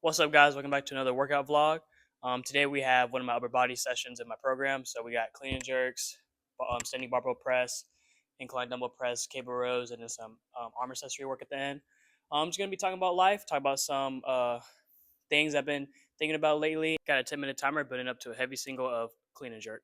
What's up, guys? Welcome back to another workout vlog. Today we have one of my upper body sessions in my program. So we got clean and jerks, standing barbell press, incline dumbbell press, cable rows, and then some arm accessory work at the end. I'm just gonna be talking about life, talk about some things I've been thinking about lately. Got a 10-minute timer, building up to a heavy single of clean and jerk.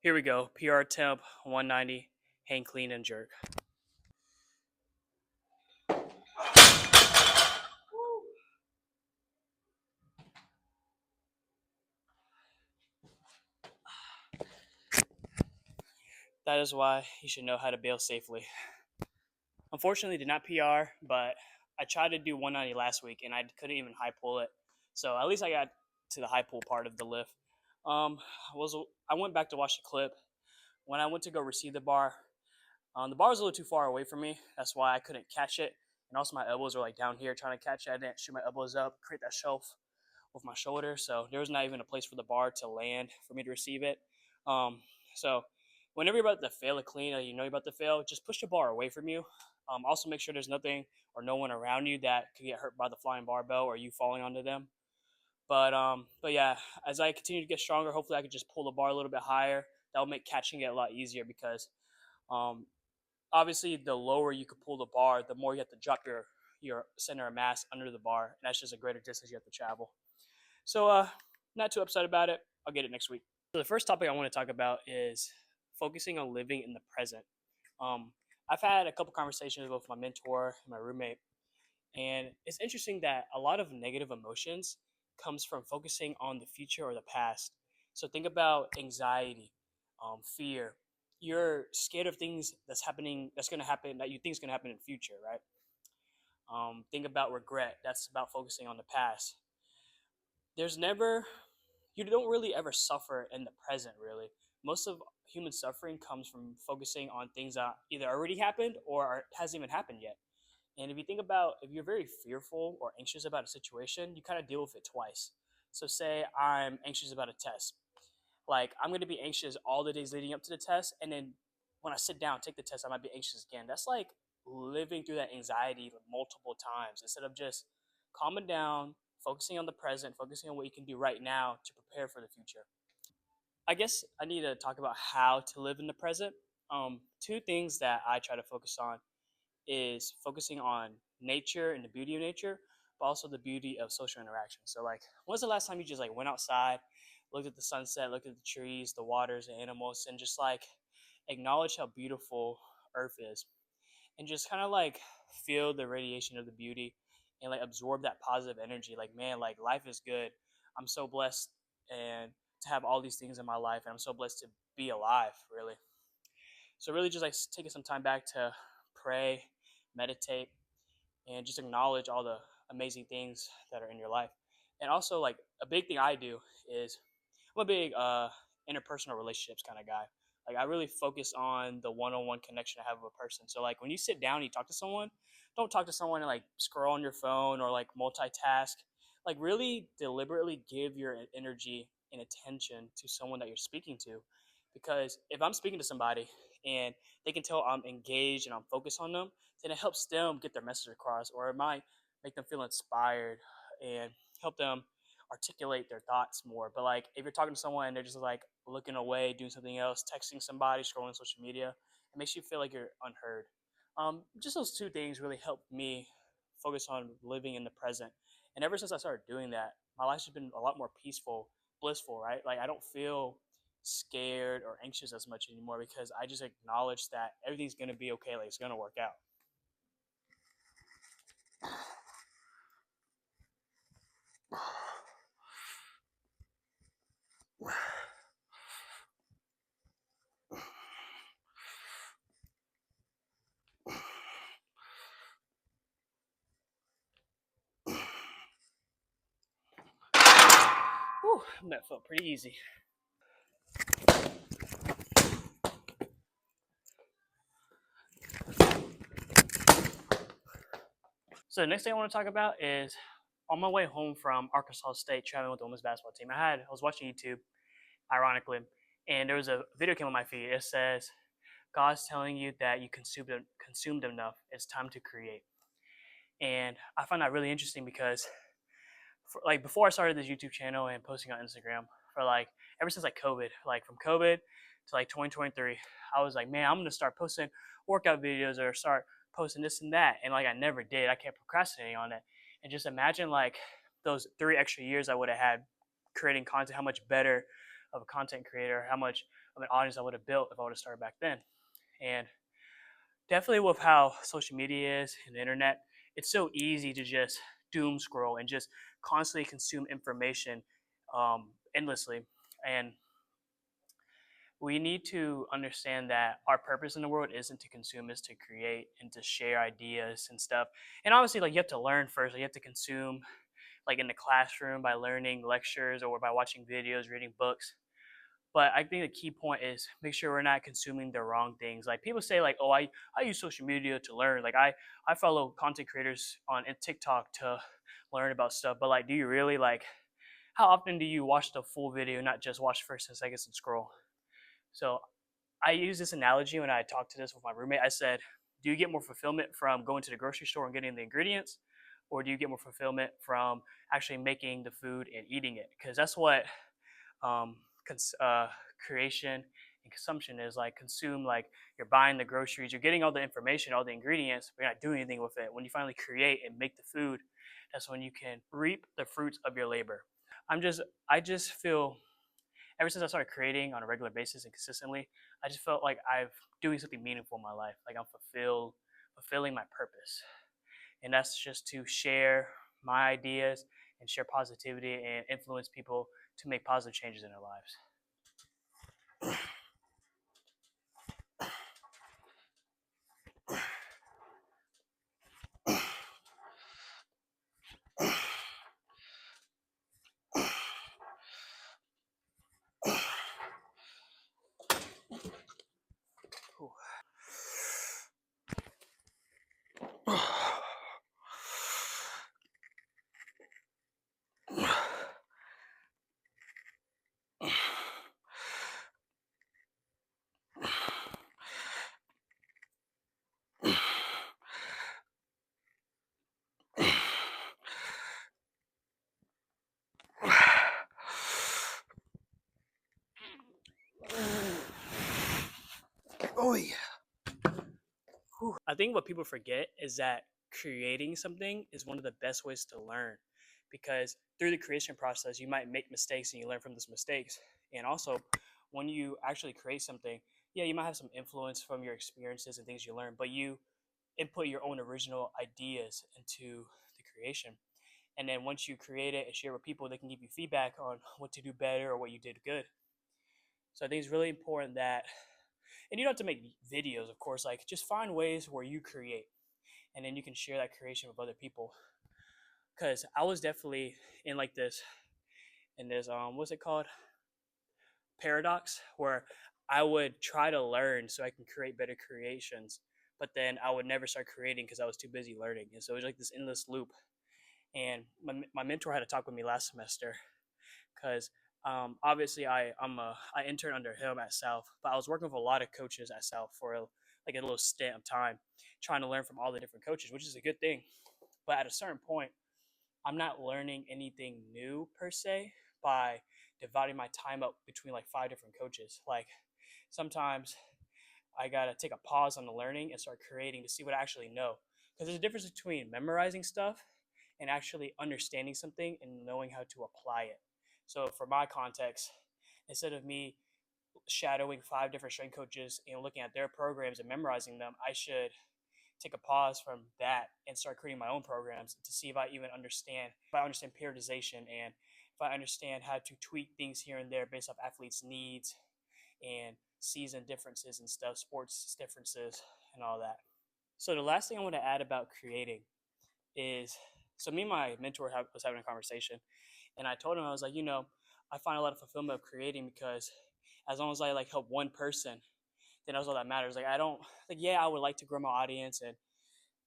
Here we go. PR temp 190, hang clean and jerk. That is why you should know how to bail safely. Unfortunately, did not PR, but I tried to do 190 last week and I couldn't even high pull it. So at least I got to the high pull part of the lift. Um, I went back to watch the clip. When I went to go receive the bar was a little too far away from me. That's why I couldn't catch it. And also my elbows were like down here trying to catch it. I didn't shoot my elbows up, create that shelf with my shoulder. So there was not even a place for the bar to land for me to receive it. So whenever you're about to fail a clean or you know you're about to fail, just push the bar away from you. Also make sure there's nothing or no one around you that could get hurt by the flying barbell or you falling onto them. But yeah, as I continue to get stronger, hopefully I could just pull the bar a little bit higher. That will make catching it a lot easier because um, obviously the lower you could pull the bar, the more you have to drop your center of mass under the bar, and that's just a greater distance you have to travel. So not too upset about it. I'll get it next week. So the first topic I want to talk about is focusing on living in the present. Um, I've had a couple conversations with my mentor and my roommate, and it's interesting that a lot of negative emotions comes from focusing on the future or the past. So think about anxiety, fear. You're scared of things that's going to happen, that you think is going to happen in the future, right? Think about regret. That's about focusing on the past. There's never, you don't really ever suffer in the present, really. Most of human suffering comes from focusing on things that either already happened or hasn't even happened yet. And if you think about, if you're very fearful or anxious about a situation, you kind of deal with it twice. So say I'm anxious about a test. Like I'm going to be anxious all the days leading up to the test. And then when I sit down, take the test, I might be anxious again. That's like living through that anxiety multiple times instead of just calming down, focusing on the present, focusing on what you can do right now to prepare for the future. I guess I need to talk about how to live in the present. Two things that I try to focus on is focusing on nature and the beauty of nature, but also the beauty of social interaction. So like, when's the last time you just like went outside, looked at the sunset, looked at the trees, the waters, the animals, and just like acknowledge how beautiful Earth is, and just kind of like feel the radiation of the beauty and like absorb that positive energy. Like, man, like life is good. I'm so blessed and to have all these things in my life, and I'm so blessed to be alive, really. So really just like taking some time back to pray, meditate, and just acknowledge all the amazing things that are in your life. And also like a big thing I do is I'm a big interpersonal relationships kind of guy. Like I really focus on the one-on-one connection I have with a person. So like when you sit down and you talk to someone, don't talk to someone and like scroll on your phone or like multitask. Like really deliberately give your energy and attention to someone that you're speaking to. Because if I'm speaking to somebody and they can tell I'm engaged and I'm focused on them, then it helps them get their message across, or it might make them feel inspired and help them articulate their thoughts more. But like if you're talking to someone and they're just like looking away, doing something else, texting somebody, scrolling social media, it makes you feel like you're unheard. Just those two things really helped me focus on living in the present. And ever since I started doing that, my life's just been a lot more peaceful, blissful, right? Like I don't feel scared or anxious as much anymore because I just acknowledge that everything's gonna be okay, like it's gonna work out. Whew, that felt pretty easy. So the next thing I want to talk about is on my way home from Arkansas State traveling with the women's basketball team. I was watching YouTube, ironically, and there was a video came on my feed. It says, "God's telling you that you consumed enough. It's time to create." And I find that really interesting because, before I started this YouTube channel and posting on Instagram, for ever since COVID, from COVID to 2023, I was like, man, I'm gonna start posting workout videos or start posting this and that, and I never did. I kept procrastinating on it, and just imagine those 3 extra years I would have had creating content, how much better of a content creator, how much of an audience I would have built if I would have started back then. And definitely with how social media is and the internet, it's so easy to just doom scroll and just constantly consume information endlessly. And we need to understand that our purpose in the world isn't to consume, it's to create and to share ideas and stuff. And obviously, you have to learn first. You have to consume, in the classroom by learning lectures or by watching videos, reading books. But I think the key point is make sure we're not consuming the wrong things. Like people say, oh, I use social media to learn. I follow content creators on TikTok to learn about stuff. But do you really how often do you watch the full video, not just watch first and seconds and scroll? So I use this analogy when I talked to this with my roommate. I said, do you get more fulfillment from going to the grocery store and getting the ingredients? Or do you get more fulfillment from actually making the food and eating it? Because that's what um, creation and consumption is consume, you're buying the groceries, you're getting all the information, all the ingredients, but you're not doing anything with it. When you finally create and make the food, that's when you can reap the fruits of your labor. I just feel ever since I started creating on a regular basis and consistently, I just felt like I'm doing something meaningful in my life. I'm fulfilling my purpose. And that's just to share my ideas and share positivity and influence people to make positive changes in their lives. Oh yeah. I think what people forget is that creating something is one of the best ways to learn, because through the creation process you might make mistakes and you learn from those mistakes. And also, when you actually create something, yeah, you might have some influence from your experiences and things you learn, but you input your own original ideas into the creation. And then once you create it and share with people, they can give you feedback on what to do better or what you did good. So I think it's really important that, and you don't have to make videos, of course, just find ways where you create and then you can share that creation with other people. Because I was definitely in this what's it called, paradox, where I would try to learn so I can create better creations, but then I would never start creating because I was too busy learning. And so it was like this endless loop. And my mentor had to talk with me last semester because obviously I interned under him at South, but I was working with a lot of coaches at South for a little stint of time, trying to learn from all the different coaches, which is a good thing. But at a certain point, I'm not learning anything new per se by dividing my time up between 5 different coaches. Sometimes I gotta take a pause on the learning and start creating to see what I actually know. Because there's a difference between memorizing stuff and actually understanding something and knowing how to apply it. So for my context, instead of me shadowing 5 different strength coaches and looking at their programs and memorizing them, I should take a pause from that and start creating my own programs to see if I even understand, if I understand periodization, and if I understand how to tweak things here and there based off athletes' needs and season differences and stuff, sports differences and all that. So the last thing I want to add about creating is, so me and my mentor was having a conversation, and I told him, I was like, I find a lot of fulfillment of creating because as long as I like help one person, then that's all that matters. Like I don't like yeah, I would like to grow my audience and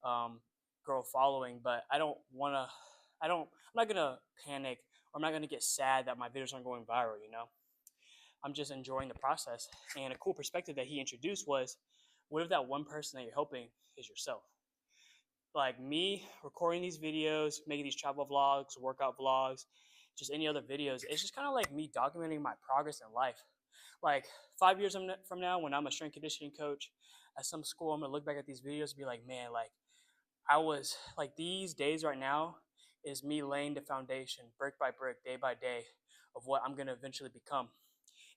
um, grow a following, but I don't want to. I'm not gonna panic or I'm not gonna get sad that my videos aren't going viral. I'm just enjoying the process. And a cool perspective that he introduced was, what if that one person that you're helping is yourself? Like me recording these videos, making these travel vlogs, workout vlogs, just any other videos. It's just kind of like me documenting my progress in life. Like 5 years from now, when I'm a strength conditioning coach at some school, I'm gonna look back at these videos and be like, man, like I was like these days right now is me laying the foundation brick by brick, day by day of what I'm gonna eventually become.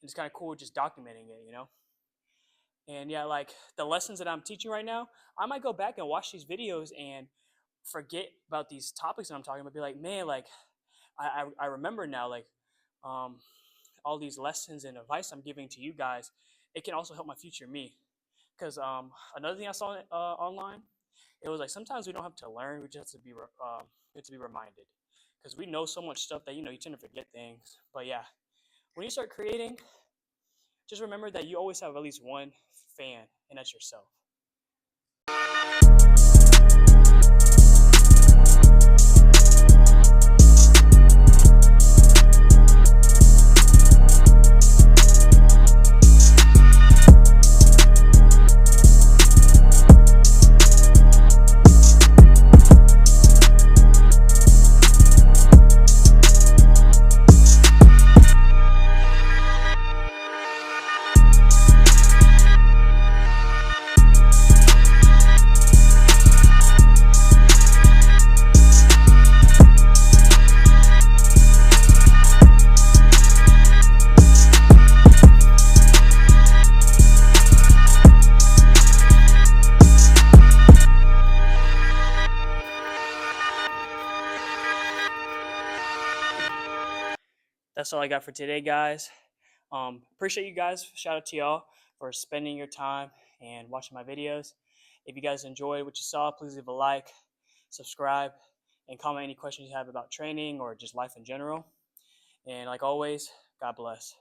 And it's kind of cool just documenting it. And yeah, like the lessons that I'm teaching right now, I might go back and watch these videos and forget about these topics that I'm talking about. Be like, man, like I remember now, like um, all these lessons and advice I'm giving to you guys. It can also help my future me. Because another thing I saw online, it was like sometimes we don't have to learn; we just have to be reminded. Because we know so much stuff that you tend to forget things. But yeah, when you start creating, just remember that you always have at least one fan, and that's yourself. That's all I got for today, guys. Appreciate you guys. Shout out to y'all for spending your time and watching my videos. If you guys enjoyed what you saw, please leave a like, subscribe, and comment any questions you have about training or just life in general. And like always, God bless.